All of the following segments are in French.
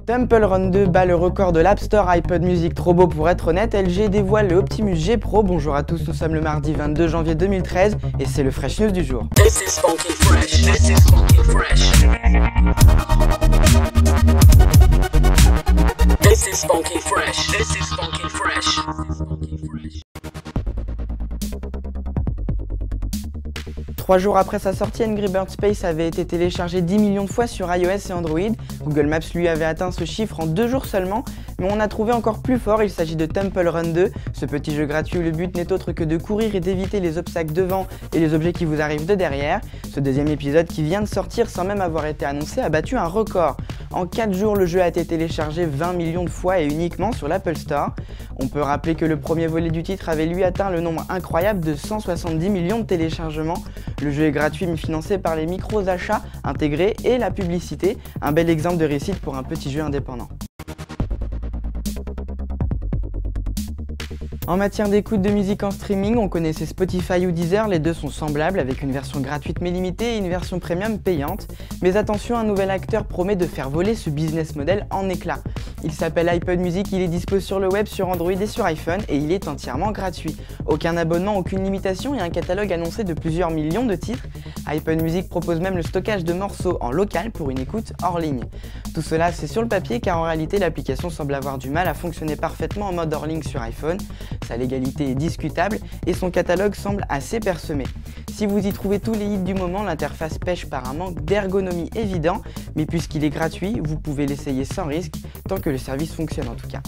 Temple Run 2 bat le record de l'App Store iPod Music, trop beau pour être honnête. LG dévoile le Optimus G Pro. Bonjour à tous, nous sommes le mardi 22 janvier 2013 et c'est le Fresh News du jour. This is funky fresh. This is funky fresh. This is funky fresh. This is funky fresh. 3 jours après sa sortie, Angry Birds Space avait été téléchargé 10 millions de fois sur iOS et Android. Google Maps lui avait atteint ce chiffre en 2 jours seulement, mais on a trouvé encore plus fort, il s'agit de Temple Run 2, ce petit jeu gratuit où le but n'est autre que de courir et d'éviter les obstacles devant et les objets qui vous arrivent de derrière. Ce deuxième épisode qui vient de sortir sans même avoir été annoncé a battu un record. En 4 jours, le jeu a été téléchargé 20 millions de fois et uniquement sur l'Apple Store. On peut rappeler que le premier volet du titre avait lui atteint le nombre incroyable de 170 millions de téléchargements. Le jeu est gratuit mais financé par les micros-achats intégrés et la publicité, un bel exemple de réussite pour un petit jeu indépendant. En matière d'écoute de musique en streaming, on connaissait Spotify ou Deezer, les deux sont semblables avec une version gratuite mais limitée et une version premium payante. Mais attention, un nouvel acteur promet de faire voler ce business model en éclats. Il s'appelle iPod Music, il est dispo sur le web, sur Android et sur iPhone et il est entièrement gratuit. Aucun abonnement, aucune limitation et un catalogue annoncé de plusieurs millions de titres. iPod Music propose même le stockage de morceaux en local pour une écoute hors ligne. Tout cela c'est sur le papier car en réalité l'application semble avoir du mal à fonctionner parfaitement en mode hors ligne sur iPhone. Sa légalité est discutable et son catalogue semble assez parsemé. Si vous y trouvez tous les hits du moment, l'interface pêche par un manque d'ergonomie évident, mais puisqu'il est gratuit, vous pouvez l'essayer sans risque, tant que le service fonctionne en tout cas.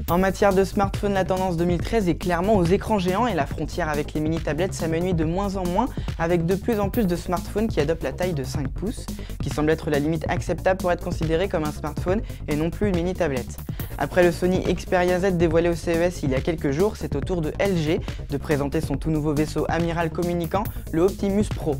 En matière de smartphone, la tendance 2013 est clairement aux écrans géants et la frontière avec les mini-tablettes s'amenuise de moins en moins avec de plus en plus de smartphones qui adoptent la taille de 5 pouces, qui semble être la limite acceptable pour être considéré comme un smartphone et non plus une mini-tablette. Après le Sony Xperia Z dévoilé au CES il y a quelques jours, c'est au tour de LG de présenter son tout nouveau vaisseau amiral communicant, le Optimus Pro.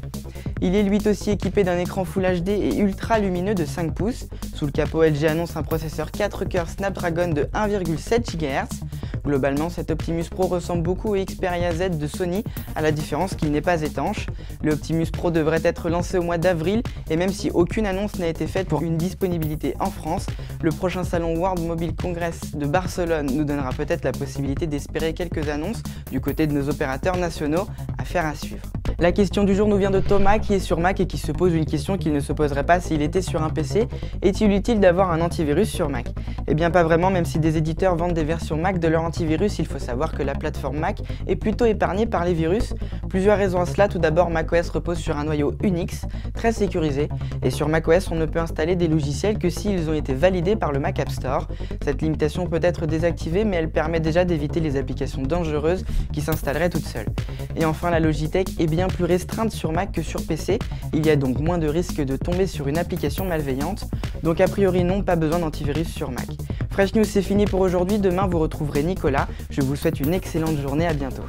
Il est lui aussi équipé d'un écran Full HD et ultra lumineux de 5 pouces. Sous le capot, LG annonce un processeur 4 cœurs Snapdragon de 1,7 GHz. Globalement, cet Optimus Pro ressemble beaucoup au Xperia Z de Sony, à la différence qu'il n'est pas étanche. Le Optimus Pro devrait être lancé au mois d'avril et même si aucune annonce n'a été faite pour une disponibilité en France, le prochain salon World Mobile Congress de Barcelone nous donnera peut-être la possibilité d'espérer quelques annonces du côté de nos opérateurs nationaux. Affaire à suivre. La question du jour nous vient de Thomas qui est sur Mac et qui se pose une question qu'il ne se poserait pas s'il était sur un PC. Est-il utile d'avoir un antivirus sur Mac? Eh bien pas vraiment, même si des éditeurs vendent des versions Mac de leur antivirus, il faut savoir que la plateforme Mac est plutôt épargnée par les virus. Plusieurs raisons à cela, tout d'abord macOS repose sur un noyau Unix, très sécurisé, et sur macOS on ne peut installer des logiciels que s'ils ont été validés par le Mac App Store. Cette limitation peut être désactivée mais elle permet déjà d'éviter les applications dangereuses qui s'installeraient toutes seules. Et enfin la Logitech est bien plus restreinte sur Mac que sur PC, il y a donc moins de risques de tomber sur une application malveillante, donc a priori non, pas besoin d'antivirus sur Mac. Fresh News c'est fini pour aujourd'hui, demain vous retrouverez Nicolas, je vous souhaite une excellente journée, à bientôt.